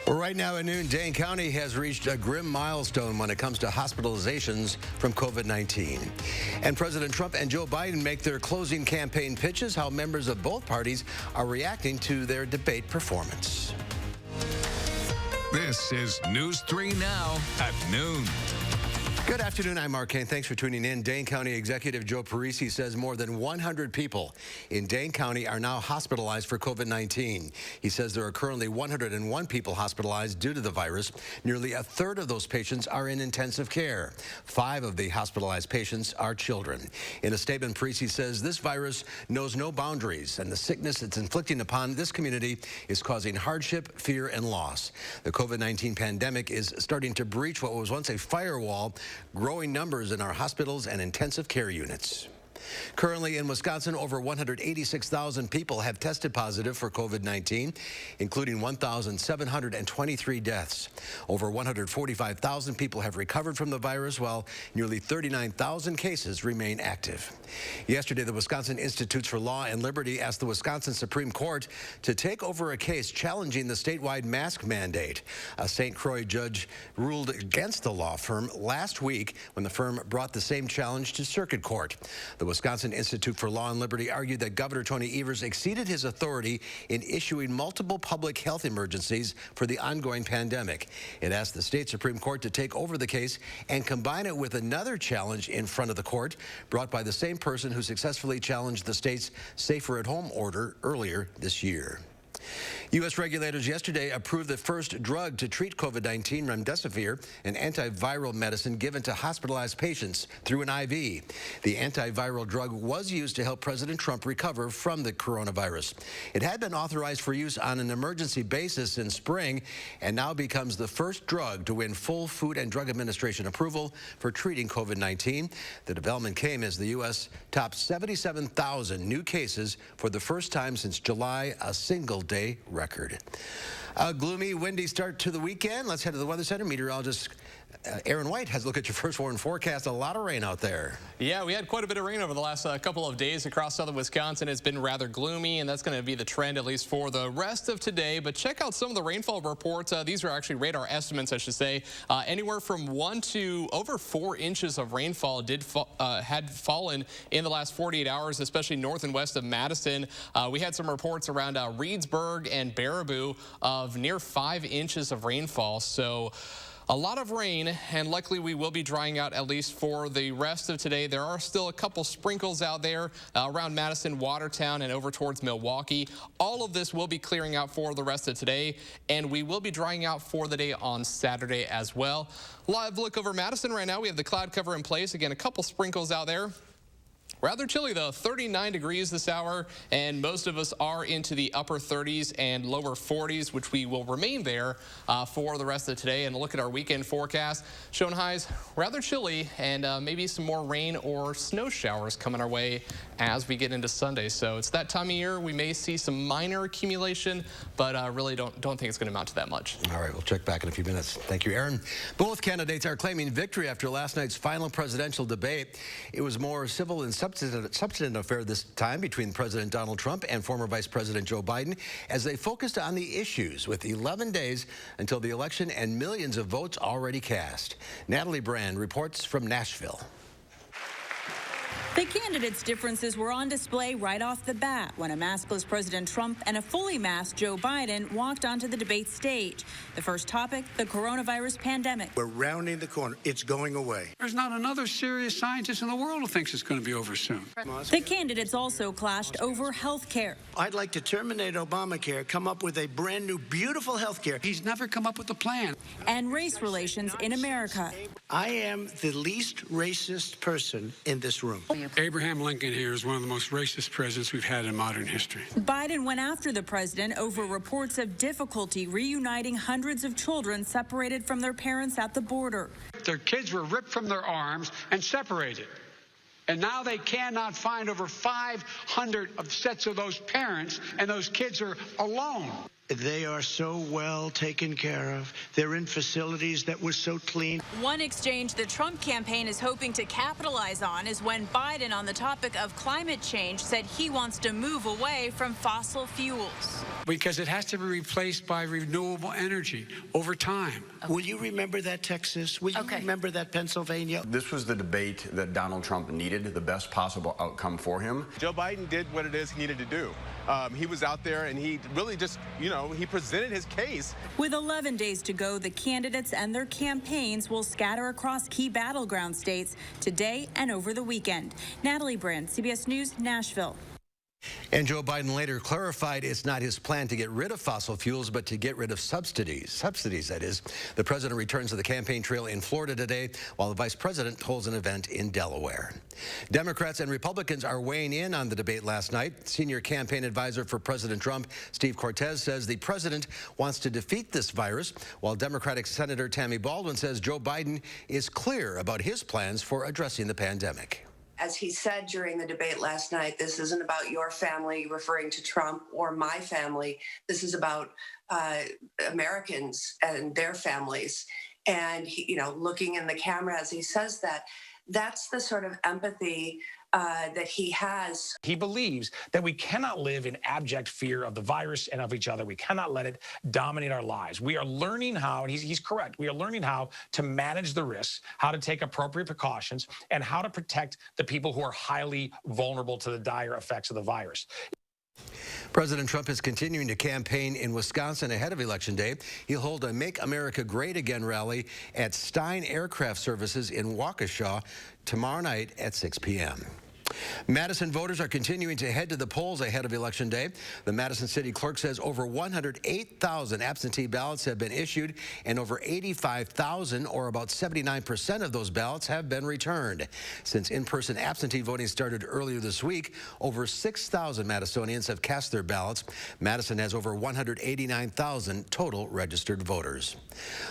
Well, right now at noon, Dane County has reached a grim milestone when it comes to hospitalizations from COVID-19. And President Trump and Joe Biden make their closing campaign pitches, how members of both parties are reacting to their debate performance. This is News 3 Now at noon. Good afternoon. I'm Mark Kane. Thanks for tuning in. Dane County Executive Joe Parisi says more than 100 people in Dane County are now hospitalized for COVID-19. He says there are currently 101 people hospitalized due to the virus. Nearly a third of those patients are in intensive care. 5 of the hospitalized patients are children. In a statement, Parisi says this virus knows no boundaries, and the sickness it's inflicting upon this community is causing hardship, fear, and loss. The COVID-19 pandemic is starting to breach what was once a firewall, growing numbers in our hospitals and intensive care units. Currently in Wisconsin, over 186,000 people have tested positive for COVID-19, including 1,723 deaths. Over 145,000 people have recovered from the virus, while nearly 39,000 cases remain active. Yesterday, the Wisconsin Institutes for Law and Liberty asked the Wisconsin Supreme Court to take over a case challenging the statewide mask mandate. A St. Croix judge ruled against the law firm last week when the firm brought the same challenge to circuit court. The Wisconsin Institute for Law and Liberty argued that Governor Tony Evers exceeded his authority in issuing multiple public health emergencies for the ongoing pandemic. It asked the state Supreme Court to take over the case and combine it with another challenge in front of the court brought by the same person who successfully challenged the state's Safer at Home order earlier this year. U.S. regulators yesterday approved the first drug to treat COVID-19, remdesivir, an antiviral medicine given to hospitalized patients through an IV. The antiviral drug was used to help President Trump recover from the coronavirus. It had been authorized for use on an emergency basis in spring and now becomes the first drug to win full Food and Drug Administration approval for treating COVID-19. The development came as the U.S. topped 77,000 new cases for the first time since July, a single-day record. A gloomy, windy start to the weekend. Let's head to the Weather Center. Meteorologist Aaron White has a look at your first warning forecast. A lot of rain out there. Yeah, we had quite a bit of rain over the last couple of days across southern Wisconsin. It's been rather gloomy, and that's going to be the trend at least for the rest of today. But check out some of the rainfall reports. These are actually radar estimates, I should say. Anywhere from 1 to over 4 inches of rainfall had fallen in the last 48 hours, especially north and west of Madison. We had some reports around Reedsburg and Baraboo of near 5 inches of rainfall. So a lot of rain, and likely we will be drying out at least for the rest of today. There are still a couple sprinkles out there around Madison, Watertown, and over towards Milwaukee. All of this will be clearing out for the rest of today, and we will be drying out for the day on Saturday as well. Live look over Madison right now. We have the cloud cover in place. Again, a couple sprinkles out there. Rather chilly, though, 39 degrees this hour, and most of us are into the upper 30s and lower 40s, which we will remain there for the rest of today. And look at our weekend forecast, showing highs rather chilly and maybe some more rain or snow showers coming our way as we get into Sunday. So it's that time of year. We may see some minor accumulation, but really don't think it's going to amount to that much. All right, we'll check back in a few minutes. Thank you, Aaron. Both candidates are claiming victory after last night's final presidential debate. It was more civil and substantive affair this time between President Donald Trump and former Vice President Joe Biden as they focused on the issues with 11 days until the election and millions of votes already cast. Natalie Brand reports from Nashville. The candidates' differences were on display right off the bat when a maskless President Trump and a fully masked Joe Biden walked onto the debate stage. The first topic, the coronavirus pandemic. We're rounding the corner. It's going away. There's not another serious scientist in the world who thinks it's going to be over soon. The candidates also clashed over health care. I'd like to terminate Obamacare, come up with a brand new, beautiful health care. He's never come up with a plan. And race relations in America. I am the least racist person in this room. Abraham Lincoln here is one of the most racist presidents we've had in modern history. Biden went after the president over reports of difficulty reuniting hundreds of children separated from their parents at the border. Their kids were ripped from their arms and separated. And now they cannot find over 500 sets of those parents, and those kids are alone. They are so well taken care of. They're in facilities that were so clean. One exchange the Trump campaign is hoping to capitalize on is when Biden, on the topic of climate change, said he wants to move away from fossil fuels. Because it has to be replaced by renewable energy over time. Will you remember that, Texas? Will you remember that, Pennsylvania? This was the debate that Donald Trump needed, the best possible outcome for him. Joe Biden did what it is he needed to do. He was out there and he really just, he presented his case. With 11 days to go, the candidates and their campaigns will scatter across key battleground states today and over the weekend. Natalie Brand, CBS News, Nashville. And Joe Biden later clarified it's not his plan to get rid of fossil fuels, but to get rid of subsidies. Subsidies, that is. The president returns to the campaign trail in Florida today, while the vice president holds an event in Delaware. Democrats and Republicans are weighing in on the debate last night. Senior campaign advisor for President Trump, Steve Cortez, says the president wants to defeat this virus, while Democratic Senator Tammy Baldwin says Joe Biden is clear about his plans for addressing the pandemic. As he said during the debate last night, this isn't about your family, referring to Trump, or my family. This is about Americans and their families. And, looking in the camera as he says that, that's the sort of empathy that he has. He believes that we cannot live in abject fear of the virus and of each other. We cannot let it dominate our lives. We are learning how, and he's correct, we are learning how to manage the risks, how to take appropriate precautions, and how to protect the people who are highly vulnerable to the dire effects of the virus. President Trump is continuing to campaign in Wisconsin ahead of Election Day. He'll hold a Make America Great Again rally at Stein Aircraft Services in Waukesha tomorrow night at 6 p.m. Madison voters are continuing to head to the polls ahead of Election Day. The Madison City Clerk says over 108,000 absentee ballots have been issued, and over 85,000, or about 79% of those ballots, have been returned. Since in-person absentee voting started earlier this week, over 6,000 Madisonians have cast their ballots. Madison has over 189,000 total registered voters.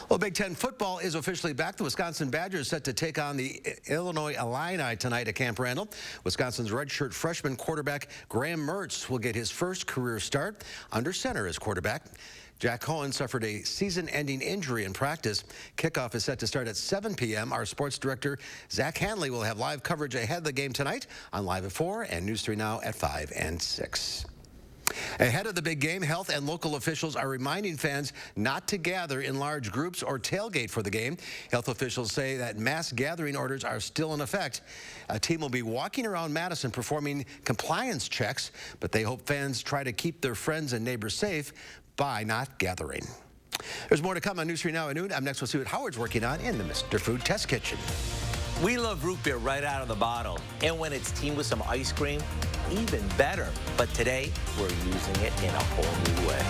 Well, Big Ten football is officially back. The Wisconsin Badgers set to take on the Illinois Illini tonight at Camp Randall. Wisconsin's redshirt freshman quarterback Graham Mertz will get his first career start under center as quarterback. Jack Cohen suffered a season-ending injury in practice. Kickoff is set to start at 7 p.m. Our sports director, Zach Hanley, will have live coverage ahead of the game tonight on Live at 4 and News 3 Now at 5 and 6. Ahead of the big game, health and local officials are reminding fans not to gather in large groups or tailgate for the game. Health officials say that mass gathering orders are still in effect. A team will be walking around Madison performing compliance checks, but they hope fans try to keep their friends and neighbors safe by not gathering. There's more to come on News 3 Now at noon. I'm next. We'll see what Howard's working on in the Mr. Food Test Kitchen. We love root beer right out of the bottle. And when it's teamed with some ice cream, even better. But today, we're using it in a whole new way.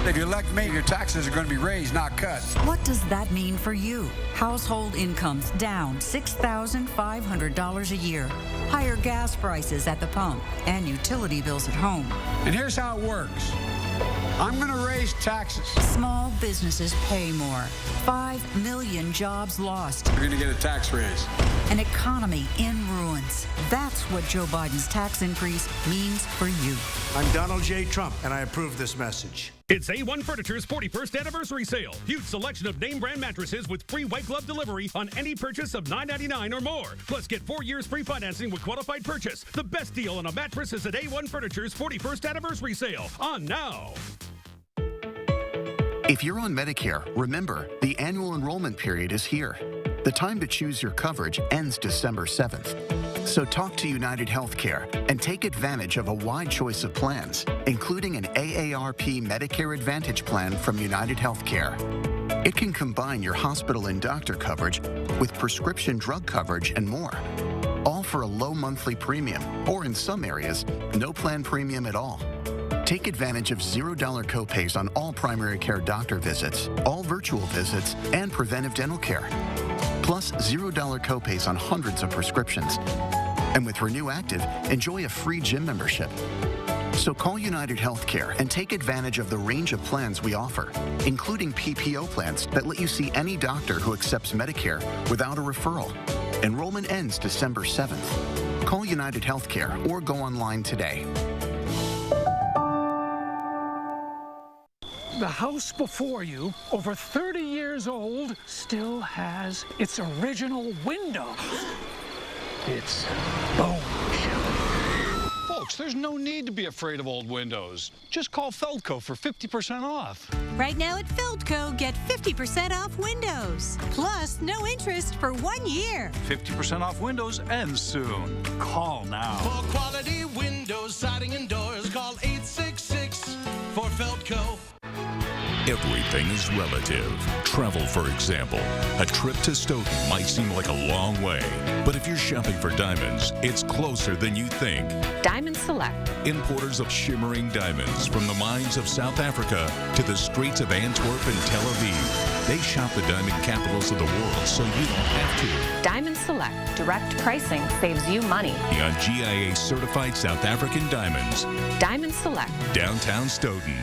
If you elect me, your taxes are going to be raised, not cut. What does that mean for you? Household incomes down $6,500 a year. Higher gas prices at the pump and utility bills at home. And here's how it works. I'm going to raise taxes. Small businesses pay more. 5 million jobs lost. You're going to get a tax raise. An economy in ruins. That's what Joe Biden's tax increase means for you. I'm Donald J. Trump, and I approve this message. It's A1 Furniture's 41st anniversary sale. Huge selection of name brand mattresses with free white glove delivery on any purchase of $9.99 or more. Plus, get 4 years free financing with qualified purchase. The best deal on a mattress is at A1 Furniture's 41st anniversary sale. On now. If you're on Medicare, remember, the annual enrollment period is here. The time to choose your coverage ends December 7th. So talk to United Healthcare and take advantage of a wide choice of plans, including an AARP Medicare Advantage plan from United Healthcare. It can combine your hospital and doctor coverage with prescription drug coverage and more, all for a low monthly premium, or in some areas, no plan premium at all. Take advantage of $0 copays on all primary care doctor visits, all virtual visits, and preventive dental care. Plus $0 copays on hundreds of prescriptions. And with Renew Active, enjoy a free gym membership. So call United Healthcare and take advantage of the range of plans we offer, including PPO plans that let you see any doctor who accepts Medicare without a referral. Enrollment ends December 7th. Call United Healthcare or go online today. The house before you, over 30 years old, still has its original window. It's bone chilling. Folks, there's no need to be afraid of old windows. Just call Feldco for 50% off. Right now at Feldco, get 50% off windows. Plus, no interest for 1 year. 50% off windows ends soon. Call now. For quality windows, siding, and doors, call 866 for Feldco. Everything is relative. Travel, for example. A trip to Stoughton might seem like a long way, but if you're shopping for diamonds, it's closer than you think. Diamond Select. Importers of shimmering diamonds from the mines of South Africa to the streets of Antwerp and Tel Aviv. They shop the diamond capitals of the world so you don't have to. Diamond Select. Direct pricing saves you money. On GIA certified South African diamonds. Diamond Select. Downtown Stoughton.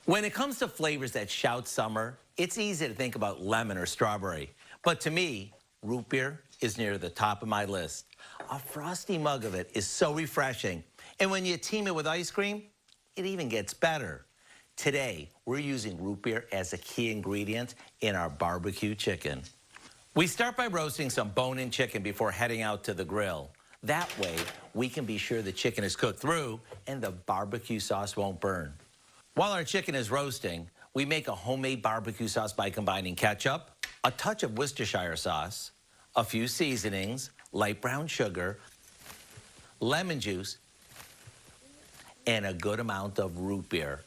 When it comes to flavors that shout summer, it's easy to think about lemon or strawberry. But to me, root beer is near the top of my list. A frosty mug of it is so refreshing. And when you team it with ice cream, it even gets better. Today, we're using root beer as a key ingredient in our barbecue chicken. We start by roasting some bone-in chicken before heading out to the grill. That way, we can be sure the chicken is cooked through and the barbecue sauce won't burn. While our chicken is roasting, we make a homemade barbecue sauce by combining ketchup, a touch of Worcestershire sauce, a few seasonings, light brown sugar, lemon juice, and a good amount of root beer.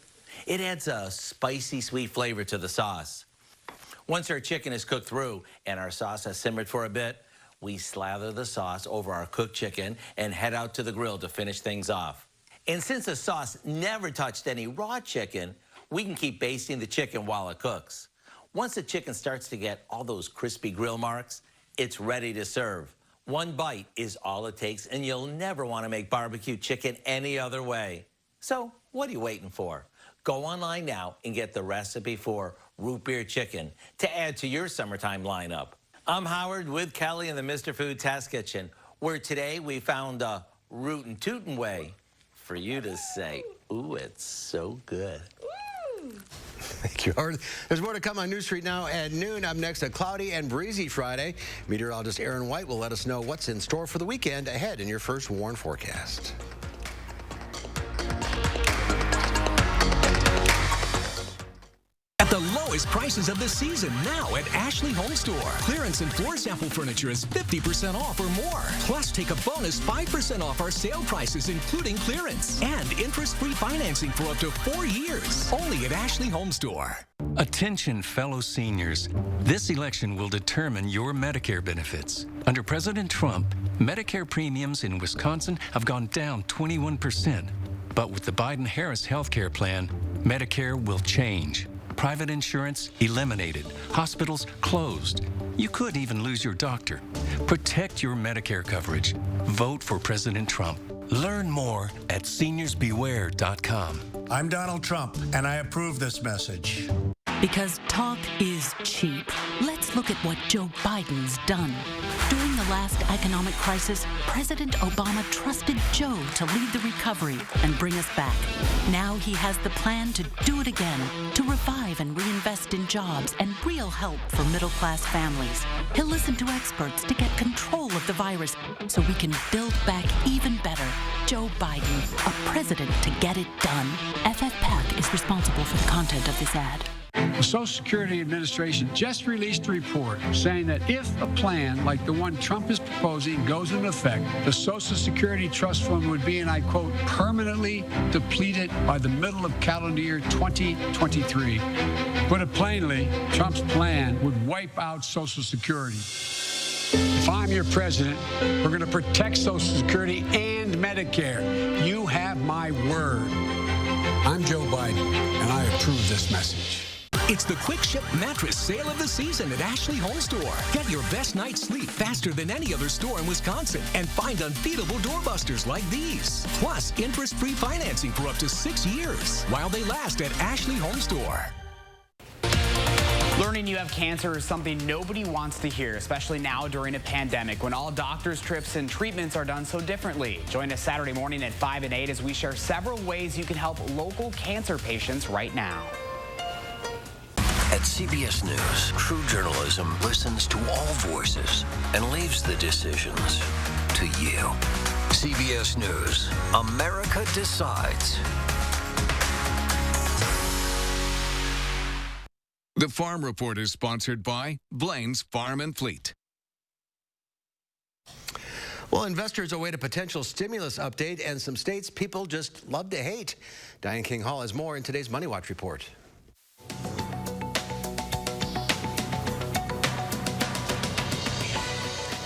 It adds a spicy, sweet flavor to the sauce. Once our chicken is cooked through and our sauce has simmered for a bit, we slather the sauce over our cooked chicken and head out to the grill to finish things off. And since the sauce never touched any raw chicken, we can keep basting the chicken while it cooks. Once the chicken starts to get all those crispy grill marks, it's ready to serve. One bite is all it takes, and you'll never want to make barbecue chicken any other way. So what are you waiting for? Go online now and get the recipe for root beer chicken to add to your summertime lineup. I'm Howard with Kelly in the Mr. Food Test Kitchen, where today we found a rootin' tootin' way for you to say, ooh, it's so good. Thank you, Howard. There's more to come on News Street now at noon. Up next, a cloudy and breezy Friday. Meteorologist Aaron White will let us know what's in store for the weekend ahead in your first WARN forecast. At the lowest prices of the season now at Ashley Home Store. Clearance and floor sample furniture is 50% off or more. Plus, take a bonus 5% off our sale prices, including clearance. And interest-free financing for up to 4 years. Only at Ashley Home Store. Attention, fellow seniors. This election will determine your Medicare benefits. Under President Trump, Medicare premiums in Wisconsin have gone down 21%. But with the Biden-Harris health care plan, Medicare will change. Private insurance eliminated. Hospitals closed. You could even lose your doctor. Protect your Medicare coverage. Vote for President Trump. Learn more at seniorsbeware.com. I'm Donald Trump, and I approve this message. Because talk is cheap. Let's look at what Joe Biden's done. During the last economic crisis, President Obama trusted Joe to lead the recovery and bring us back. Now he has the plan to do it again, to revive and reinvest in jobs and real help for middle-class families. He'll listen to experts to get control of the virus so we can build back even better. Joe Biden, a president to get it done. FFPAC is responsible for the content of this ad. The Social Security Administration just released a report saying that if a plan like the one Trump is proposing goes into effect, the Social Security Trust Fund would be, and I quote, permanently depleted by the middle of calendar year 2023. Put it plainly, Trump's plan would wipe out Social Security. If I'm your president, we're going to protect Social Security and Medicare. You have my word. I'm Joe Biden, and I approve this message. It's the Quick Ship Mattress Sale of the Season at Ashley Home Store. Get your best night's sleep faster than any other store in Wisconsin and find unbeatable doorbusters like these. Plus, interest-free financing for up to 6 years while they last at Ashley Home Store. Learning you have cancer is something nobody wants to hear, especially now during a pandemic when all doctors' trips and treatments are done so differently. Join us Saturday morning at 5 and 8 as we share several ways you can help local cancer patients right now. At CBS News, true journalism listens to all voices and leaves the decisions to you. CBS News, America decides. The Farm Report is sponsored by Blaine's Farm and Fleet. Well, investors await a potential stimulus update, and some states people just love to hate. Diane King Hall has more in today's Money Watch report.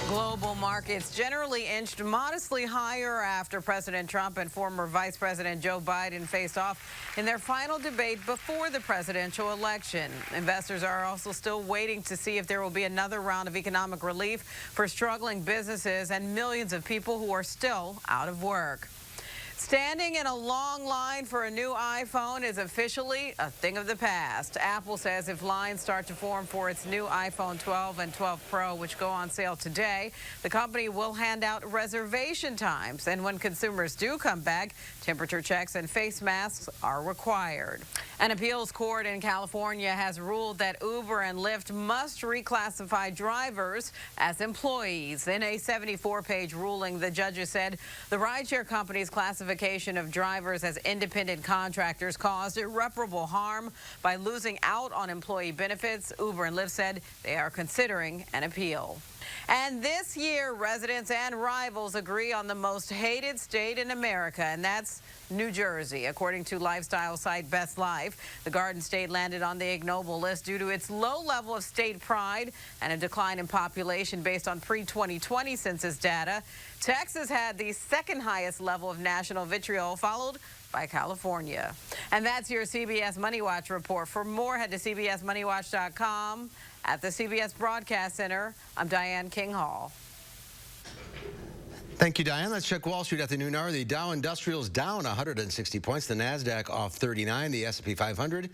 Global markets generally inched modestly higher after President Trump and former Vice President Joe Biden faced off in their final debate before the presidential election. Investors are also still waiting to see if there will be another round of economic relief for struggling businesses and millions of people who are still out of work. Standing in a long line for a new iPhone is officially a thing of the past. Apple says if lines start to form for its new iPhone 12 and 12 Pro, which go on sale today, the company will hand out reservation times. And when consumers do come back, temperature checks and face masks are required. An appeals court in California has ruled that Uber and Lyft must reclassify drivers as employees. In a 74-page ruling, the judges said the rideshare company's classification of drivers as independent contractors caused irreparable harm by losing out on employee benefits. Uber and Lyft said they are considering an appeal. And this year, residents and rivals agree on the most hated state in America, and that's New Jersey. According to lifestyle site Best Life, the Garden State landed on the ignoble list due to its low level of state pride and a decline in population based on pre-2020 census data. Texas had the second highest level of national vitriol, followed by California. And that's your CBS Money Watch report. For more, head to cbsmoneywatch.com. At the CBS Broadcast Center, I'm Diane King Hall. Thank you, Diane. Let's check Wall Street at the noon hour. The Dow Industrials down 160 points. The NASDAQ off 39. The S&P 500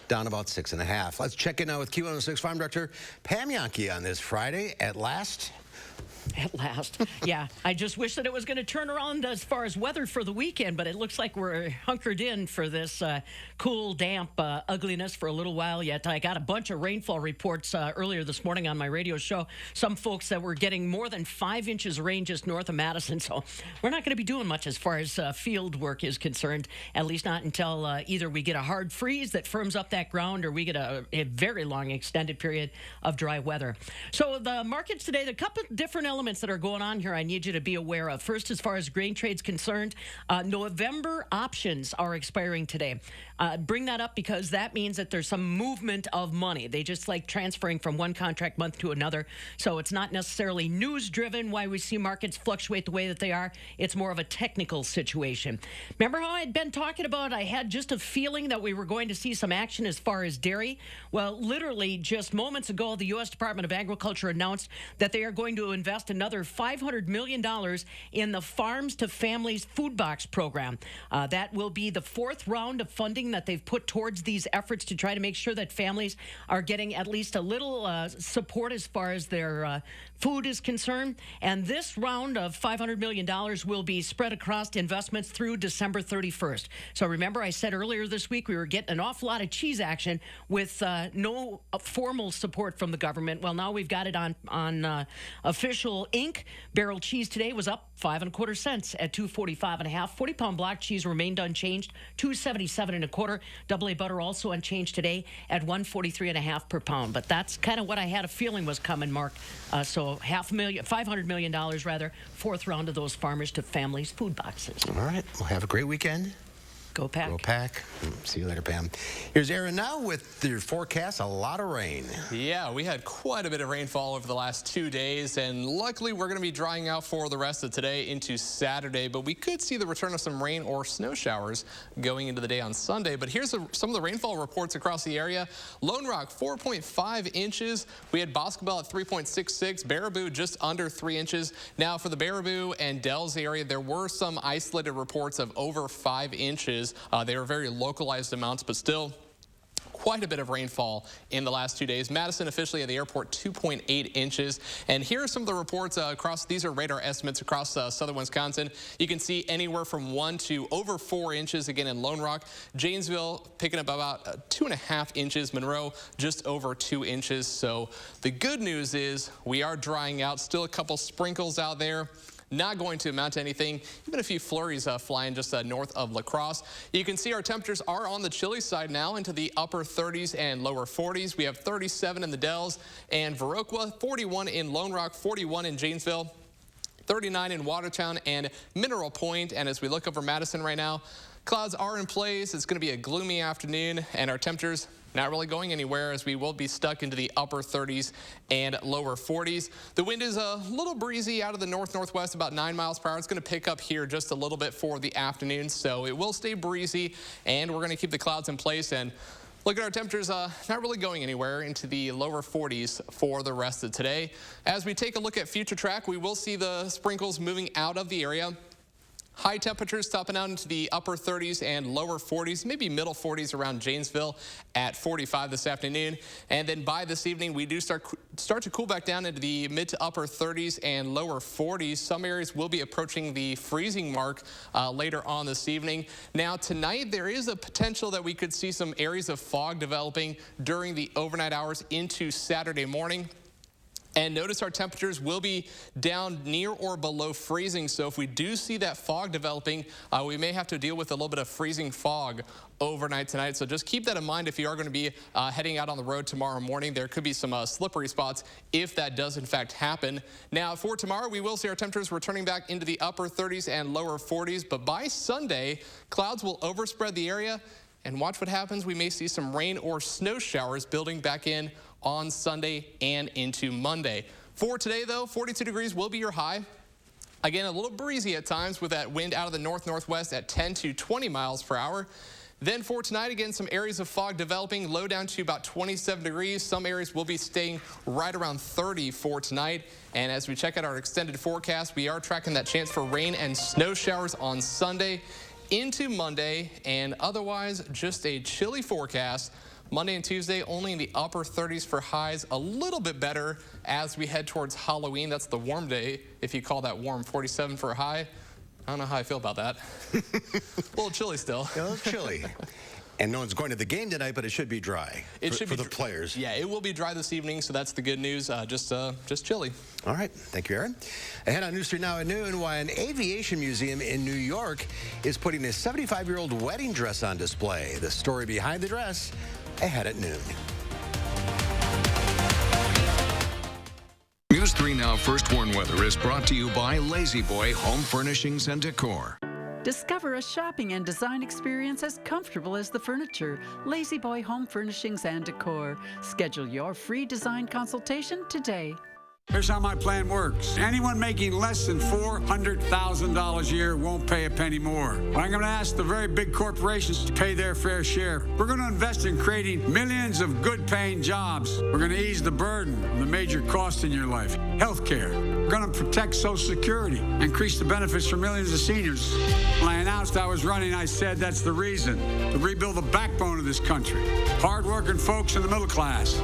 down about 6.5. Let's check in now with Q106 Farm Director Pam Yankee on this Friday. At last. At last. Yeah, I just wish that it was going to turn around as far as weather for the weekend, but it looks like we're hunkered in for this cool, damp ugliness for a little while yet. I got a bunch of rainfall reports earlier this morning on my radio show. Some folks that were getting more than 5 inches of rain just north of Madison, so we're not going to be doing much as far as field work is concerned, at least not until either we get a hard freeze that firms up that ground or we get a very long extended period of dry weather. So the markets today, there are a couple different elements that are going on here I need you to be aware of. First, as far as grain trade's concerned, November options are expiring today. Bring that up because that means that there's some movement of money. They just like transferring from one contract month to another. So it's not necessarily news-driven why we see markets fluctuate the way that they are. It's more of a technical situation. Remember how I'd been talking about I had just a feeling that we were going to see some action as far as dairy? Well, literally just moments ago, the U.S. Department of Agriculture announced that they are going to invest another $500 million in the Farms to Families Food Box program. That will be the fourth round of funding that they've put towards these efforts to try to make sure that families are getting at least a little support as far as their food is concerned. And this round of $500 million will be spread across investments through December 31st. So remember, I said earlier this week we were getting an awful lot of cheese action with no formal support from the government. Well, now we've got it on official ink. Barrel cheese today was up 5 1/4 cents at $2.45 1/2. 40-pound block cheese remained unchanged, $2.77 1/4. Double A butter also unchanged today at $1.43 1/2 per pound. But that's kind of what I had a feeling was coming, Mark. So $500 million rather, fourth round of those Farmers to Families food boxes. All right. Well, have a great weekend. Go Pack. Go Pack. See you later, Pam. Here's Aaron now with your forecast. A lot of rain. Yeah, we had quite a bit of rainfall over the last 2 days, and luckily we're going to be drying out for the rest of today into Saturday, but we could see the return of some rain or snow showers going into the day on Sunday. But here's some of the rainfall reports across the area. Lone Rock, 4.5 inches. We had Boscobel at 3.66. Baraboo just under 3 inches. Now for the Baraboo and Dells area, there were some isolated reports of over 5 inches. They were very localized amounts, but still quite a bit of rainfall in the last 2 days. Madison officially at the airport 2.8 inches. And here are some of the reports across. These are radar estimates across southern Wisconsin. You can see anywhere from 1 to over 4 inches again in Lone Rock. Janesville picking up about 2.5 inches. Monroe just over 2 inches. So the good news is we are drying out. Still a couple sprinkles out there. Not going to amount to anything. Even a few flurries flying just north of La Crosse. You can see our temperatures are on the chilly side now into the upper 30s and lower 40s. We have 37 in the Dells and Viroqua, 41 in Lone Rock, 41 in Janesville, 39 in Watertown and Mineral Point. And as we look over Madison right now, clouds are in place. It's going to be a gloomy afternoon, and our temperatures not really going anywhere as we will be stuck into the upper 30s and lower 40s. The wind is a little breezy out of the north-northwest, about 9 miles per hour. It's going to pick up here just a little bit for the afternoon, so it will stay breezy, and we're going to keep the clouds in place. And look at our temperatures, not really going anywhere into the lower 40s for the rest of today. As we take a look at future track, we will see the sprinkles moving out of the area. High temperatures topping out into the upper 30s and lower 40s, maybe middle 40s around Janesville at 45 this afternoon. And then by this evening, we do start to cool back down into the mid to upper 30s and lower 40s. Some areas will be approaching the freezing mark later on this evening. Now tonight, there is a potential that we could see some areas of fog developing during the overnight hours into Saturday morning. And notice our temperatures will be down near or below freezing. So if we do see that fog developing, we may have to deal with a little bit of freezing fog overnight tonight. So just keep that in mind if you are going to be heading out on the road tomorrow morning. There could be some slippery spots if that does in fact happen. Now for tomorrow, we will see our temperatures returning back into the upper 30s and lower 40s. But by Sunday, clouds will overspread the area. And watch what happens. We may see some rain or snow showers building back in on Sunday and into Monday. For today, though, 42 degrees will be your high. Again, a little breezy at times with that wind out of the north-northwest at 10 to 20 miles per hour. Then for tonight, again, some areas of fog developing, low down to about 27 degrees. Some areas will be staying right around 30 for tonight. And as we check out our extended forecast, we are tracking that chance for rain and snow showers on Sunday into Monday, and otherwise just a chilly forecast. Monday and Tuesday only in the upper 30s for highs, a little bit better as we head towards Halloween. That's the warm day, if you call that warm. 47 for a high. I don't know how I feel about that. A little chilly still. Yeah, a little chilly. And no one's going to the game tonight, but it should be dry for the players. Yeah, it will be dry this evening, so that's the good news. Just chilly. All right. Thank you, Aaron. Ahead on News 3 Now at noon, why an aviation museum in New York is putting a 75-year-old wedding dress on display. The story behind the dress ahead at noon. News 3 Now First Warn Weather is brought to you by Lazy Boy Home Furnishings and Decor. Discover a shopping and design experience as comfortable as the furniture. Lazy Boy Home Furnishings and Decor. Schedule your free design consultation today. Here's how my plan works. Anyone making less than $400,000 a year won't pay a penny more. But I'm going to ask the very big corporations to pay their fair share. We're going to invest in creating millions of good-paying jobs. We're going to ease the burden of the major costs in your life. Healthcare. We're going to protect Social Security, increase the benefits for millions of seniors. When I announced I was running, I said that's the reason, to rebuild the backbone of this country. Hard-working folks in the middle class.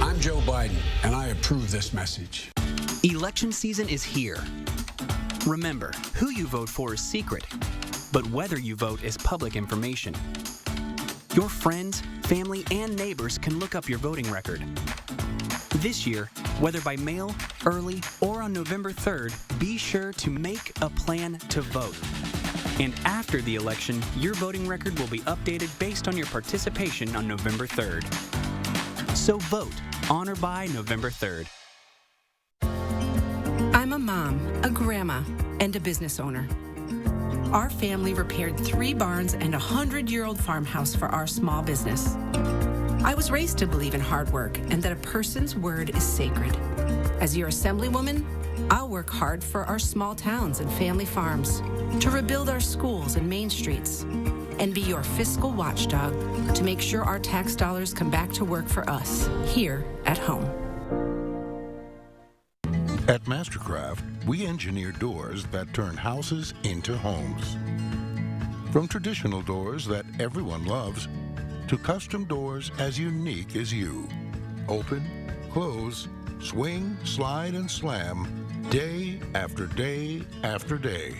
I'm Joe Biden, and I approve this message. Election season is here. Remember, who you vote for is secret, but whether you vote is public information. Your friends, family, and neighbors can look up your voting record. This year, whether by mail, early, or on November 3rd, be sure to make a plan to vote. And after the election, your voting record will be updated based on your participation on November 3rd. So vote on or by November 3rd. I'm a mom, a grandma, and a business owner. Our family repaired 3 barns and a 100-year-old farmhouse for our small business. I was raised to believe in hard work and that a person's word is sacred. As your assemblywoman, I'll work hard for our small towns and family farms, to rebuild our schools and main streets, and be your fiscal watchdog to make sure our tax dollars come back to work for us here at home. At Mastercraft, we engineer doors that turn houses into homes. From traditional doors that everyone loves to custom doors as unique as you. Open, close, swing, slide, and slam, day after day after day.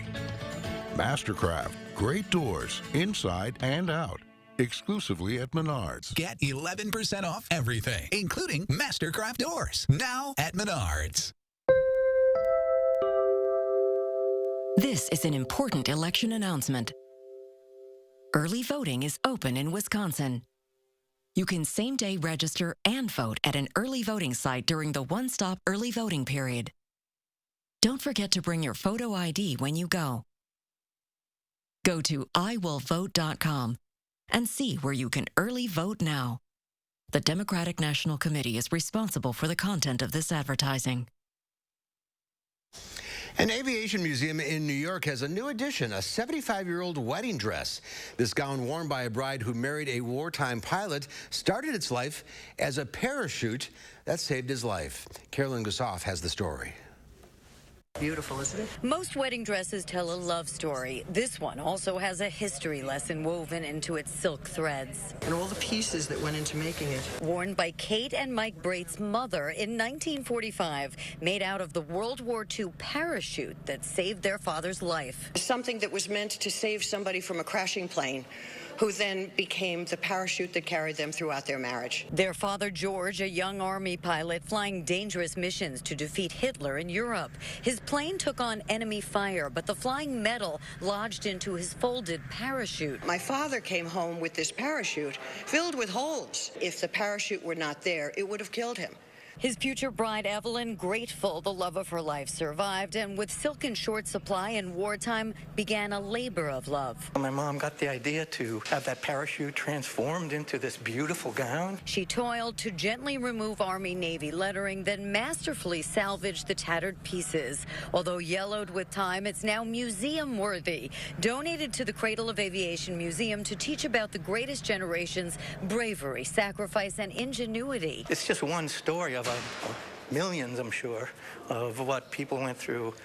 Mastercraft, great doors, inside and out, exclusively at Menards. Get 11% off everything, including Mastercraft doors, now at Menards. This is an important election announcement. Early voting is open in Wisconsin. You can same-day register and vote at an early voting site during the one-stop early voting period. Don't forget to bring your photo ID when you go. Go to iwillvote.com and see where you can early vote now. The Democratic National Committee is responsible for the content of this advertising. An aviation museum in New York has a new addition, a 75-year-old wedding dress. This gown, worn by a bride who married a wartime pilot, started its life as a parachute that saved his life. Carolyn Gussoff has the story. Beautiful, isn't it? Most wedding dresses tell a love story. This one also has a history lesson woven into its silk threads. And all the pieces that went into making it. Worn by Kate and Mike Brate's mother in 1945, made out of the World War II parachute that saved their father's life. Something that was meant to save somebody from a crashing plane, who then became the parachute that carried them throughout their marriage. Their father, George, a young army pilot flying dangerous missions to defeat Hitler in Europe. His plane took on enemy fire, but the flying metal lodged into his folded parachute. My father came home with this parachute filled with holes. If the parachute were not there, it would have killed him. His future bride, Evelyn, grateful the love of her life survived, and with silk in short supply in wartime, began a labor of love. My mom got the idea to have that parachute transformed into this beautiful gown. She toiled to gently remove Army-Navy lettering, then masterfully salvaged the tattered pieces. Although yellowed with time, it's now museum-worthy. Donated to the Cradle of Aviation Museum to teach about the greatest generation's bravery, sacrifice, and ingenuity. It's just one story of millions, I'm sure, of what people went through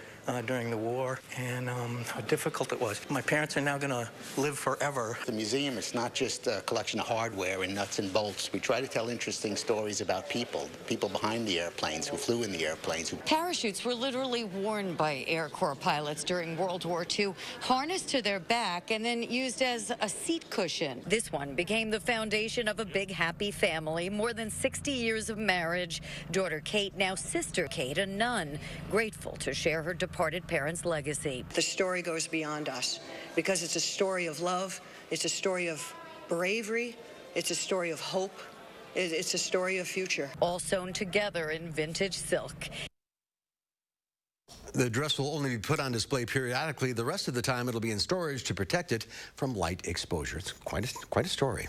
during the war and how difficult it was. My parents are now going to live forever. The museum is not just a collection of hardware and nuts and bolts. We try to tell interesting stories about people behind the airplanes, who flew in the airplanes. Parachutes were literally worn by Air Corps pilots during World War II, harnessed to their back and then used as a seat cushion. This one became the foundation of a big, happy family, more than 60 years of marriage. Daughter Kate, now sister Kate, a nun, grateful to share her departed parents' legacy. The story goes beyond us because it's a story of love, it's a story of bravery, it's a story of hope, it's a story of future. All sewn together in vintage silk. The dress will only be put on display periodically. The rest of the time, it'll be in storage to protect it from light exposure. It's quite a story.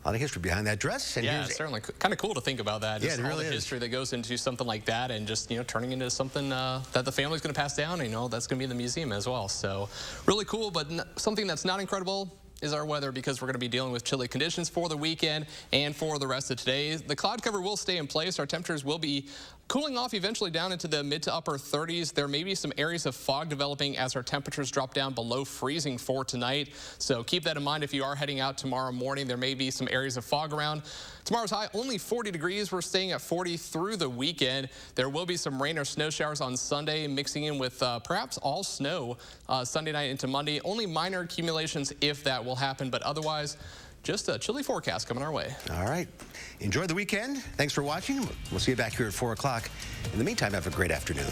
A lot of history behind that dress. And yeah, it's certainly kind of cool to think about that. Just yeah, it really all the history that goes into something like that, and just, turning into something that the family's going to pass down. That's going to be in the museum as well. So really cool, but something that's not incredible is our weather, because we're going to be dealing with chilly conditions for the weekend and for the rest of today. The cloud cover will stay in place. Our temperatures will be cooling off eventually down into the mid to upper 30s. There may be some areas of fog developing as our temperatures drop down below freezing for tonight. So keep that in mind if you are heading out tomorrow morning. There may be some areas of fog around. Tomorrow's high, only 40 degrees. We're staying at 40 through the weekend. There will be some rain or snow showers on Sunday, mixing in with perhaps all snow Sunday night into Monday. Only minor accumulations if that will happen, but otherwise, just a chilly forecast coming our way. All right. Enjoy the weekend. Thanks for watching. We'll see you back here at 4 o'clock. In the meantime, have a great afternoon.